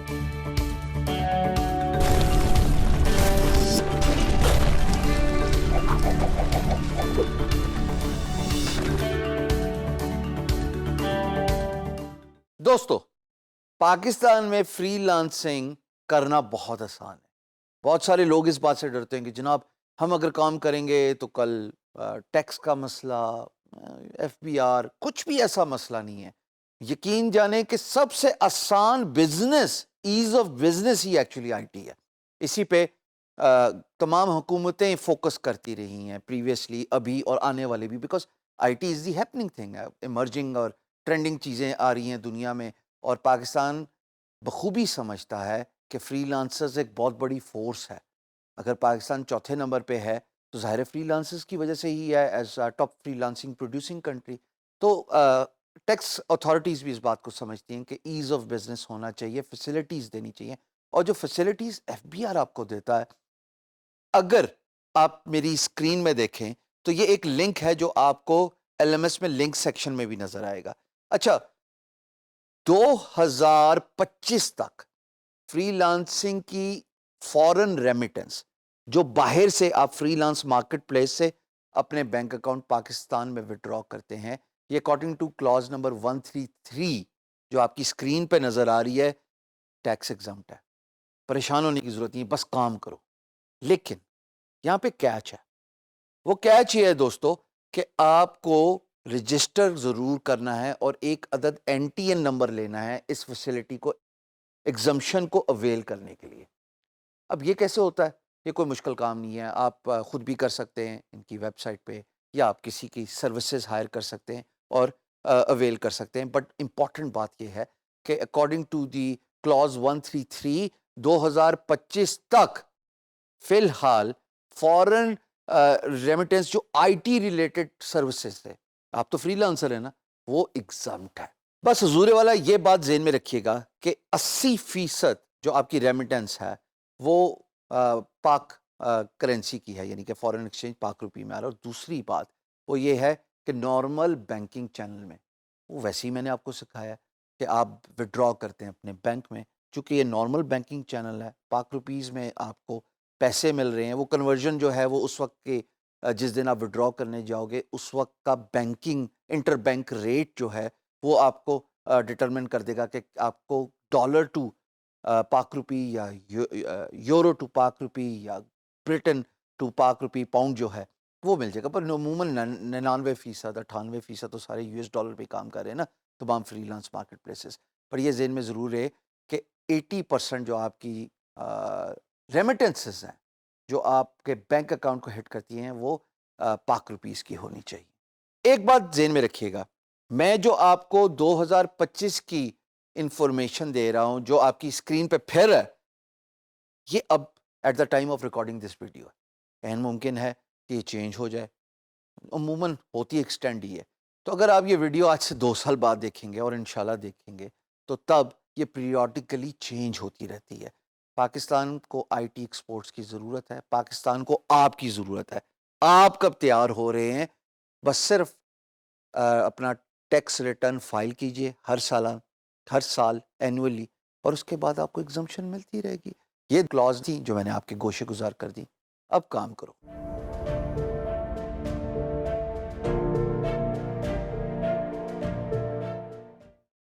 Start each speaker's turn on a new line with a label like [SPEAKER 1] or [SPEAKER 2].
[SPEAKER 1] دوستو، پاکستان میں free lancing کرنا بہت آسان ہے۔ بہت سارے لوگ اس بات سے ڈرتے ہیں کہ جناب ہم اگر کام کریں گے تو کل ٹیکس کا مسئلہ، ایف بی آر، کچھ بھی ایسا مسئلہ نہیں ہے۔ یقین جانیں کہ سب سے آسان business, as of business he actually I T ہے۔ اسی پہ تمام حکومتیں فوکس کرتی رہی ہیں پریویسلی، ابھی اور آنے والے بھی، because I T is the happening thing, emerging اور ٹرینڈنگ چیزیں آ رہی ہیں دنیا میں، اور پاکستان بخوبی سمجھتا ہے کہ فری لانسرز ایک بہت بڑی فورس ہے۔ اگر پاکستان چوتھے نمبر پہ ہے تو ظاہر فری لانسرز کی وجہ سے ہی ہے، as top free lancing producing country. تو ٹیکس اتھارٹیز بھی اس بات کو سمجھتی ہیں کہ ایز آف بزنس ہونا چاہیے، فیسلٹیز دینی چاہیے، اور جو فیسلٹیز ایف بی آر آپ کو دیتا ہے، اگر آپ میری اسکرین میں دیکھیں تو یہ ایک لنک ہے جو آپ کو ایل ایم ایس میں لنک سیکشن میں بھی نظر آئے گا۔ اچھا، 2025 تک فری لانسنگ کی فورن ریمیٹنس، جو باہر سے آپ فری لانس مارکیٹ پلیس سے اپنے بینک اکاؤنٹ پاکستان میں وڈرا کرتے ہیں، یہ اکارڈنگ ٹو کلاز نمبر 133 جو آپ کی اسکرین پہ نظر آ رہی ہے، ٹیکس ایگزمپٹ ہے۔ پریشان ہونے کی ضرورت نہیں، بس کام کرو۔ لیکن یہاں پہ کیچ ہے۔ وہ کیچ یہ ہے دوستو کہ آپ کو رجسٹر ضرور کرنا ہے اور ایک عدد این ٹی این نمبر لینا ہے اس فیسلٹی کو، ایگزمپشن کو اویل کرنے کے لیے۔ اب یہ کیسے ہوتا ہے؟ یہ کوئی مشکل کام نہیں ہے، آپ خود بھی کر سکتے ہیں ان کی ویب سائٹ پہ، یا آپ کسی کی سروسز ہائر کر سکتے ہیں اور اویل کر سکتے ہیں۔ بٹ امپورٹنٹ بات یہ ہے کہ اکارڈنگ ٹو دی کلاز 133، 2025 تک فی الحال فورن ریمیٹنس جو آئی ٹی ریلیٹڈ سروسز ہے، آپ تو فری لانسر ہیں نا، وہ ایگزمپٹ ہے۔ بس حضور والا یہ بات ذہن میں رکھیے گا کہ 80% جو آپ کی ریمیٹنس ہے وہ پاک کرنسی کی ہے، یعنی کہ فورن ایکسچینج پاک روپی میں آ رہا ہے۔ اور دوسری بات وہ یہ ہے کہ نارمل بینکنگ چینل میں، وہ ویسے ہی میں نے آپ کو سکھایا ہے کہ آپ وڈرا کرتے ہیں اپنے بینک میں، چونکہ یہ نارمل بینکنگ چینل ہے، پاک روپیز میں آپ کو پیسے مل رہے ہیں۔ وہ کنورژن جو ہے وہ اس وقت کے جس دن آپ وڈرا کرنے جاؤ گے اس وقت کا بینکنگ انٹر بینک ریٹ جو ہے وہ آپ کو ڈٹرمن کر دے گا کہ آپ کو ڈالر ٹو پاک روپی یا یورو ٹو پاک روپی یا برٹن ٹو پاک روپی پاؤنڈ جو ہے وہ مل جائے گا۔ پر عموماً 99%، 98% تو سارے یو ایس ڈالر پہ کام کر رہے ہیں نا تمام فری لانس مارکیٹ پلیسز پر۔ یہ ذہن میں ضرور ہے کہ 80% جو آپ کی ریمیٹنسز ہیں جو آپ کے بینک اکاؤنٹ کو ہٹ کرتی ہیں وہ پاک روپیز کی ہونی چاہیے۔ ایک بات ذہن میں رکھیے گا، میں جو آپ کو 2025 کی انفارمیشن دے رہا ہوں جو آپ کی اسکرین پہ پھر ہے، یہ اب at the time of recording this video ہے، این ممکن ہے کہ یہ چینج ہو جائے، عموماً ہوتی ایکسٹینڈ ہی ہے۔ تو اگر آپ یہ ویڈیو آج سے 2 سال بعد دیکھیں گے اور انشاءاللہ دیکھیں گے تو تب یہ پیریوڈیکلی چینج ہوتی رہتی ہے۔ پاکستان کو آئی ٹی ایکسپورٹس کی ضرورت ہے، پاکستان کو آپ کی ضرورت ہے۔ آپ کب تیار ہو رہے ہیں؟ بس صرف اپنا ٹیکس ریٹرن فائل کیجئے ہر سال اینولی، اور اس کے بعد آپ کو ایگزمپشن ملتی رہے گی۔ یہ کلاز تھی جو میں نے آپ کے گوشے گزار کر دی، اب کام کرو۔